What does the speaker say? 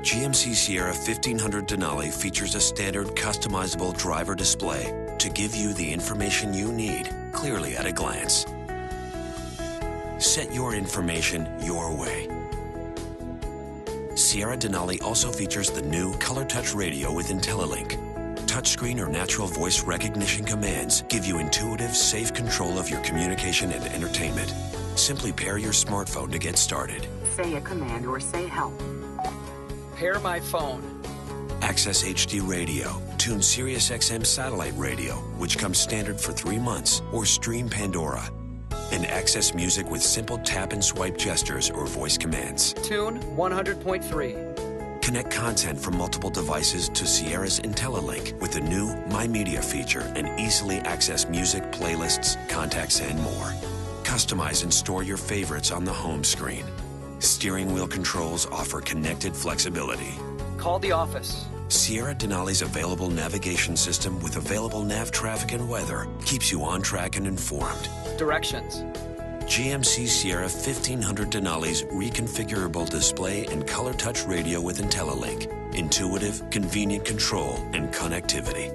GMC Sierra 1500 Denali features a standard customizable driver display to give you the information you need clearly at a glance. Set your information your way. Sierra Denali also features the new Color Touch radio with IntelliLink. Touchscreen or natural voice recognition commands give you intuitive, safe control of your communication and entertainment. Simply pair your smartphone to get started. Say a command or say help. Pair my phone. Access HD radio, tune Sirius XM satellite radio, which comes standard for 3 months, or stream Pandora. And access music with simple tap and swipe gestures or voice commands. Tune 100.3. Connect content from multiple devices to Sierra's IntelliLink with the new My Media feature and easily access music, playlists, contacts, and more. Customize and store your favorites on the home screen. Steering wheel controls offer connected flexibility. Call the office. Sierra Denali's available navigation system with available nav traffic and weather keeps you on track and informed. Directions. GMC Sierra 1500 Denali's reconfigurable display and color touch radio with IntelliLink. Intuitive, convenient control and connectivity.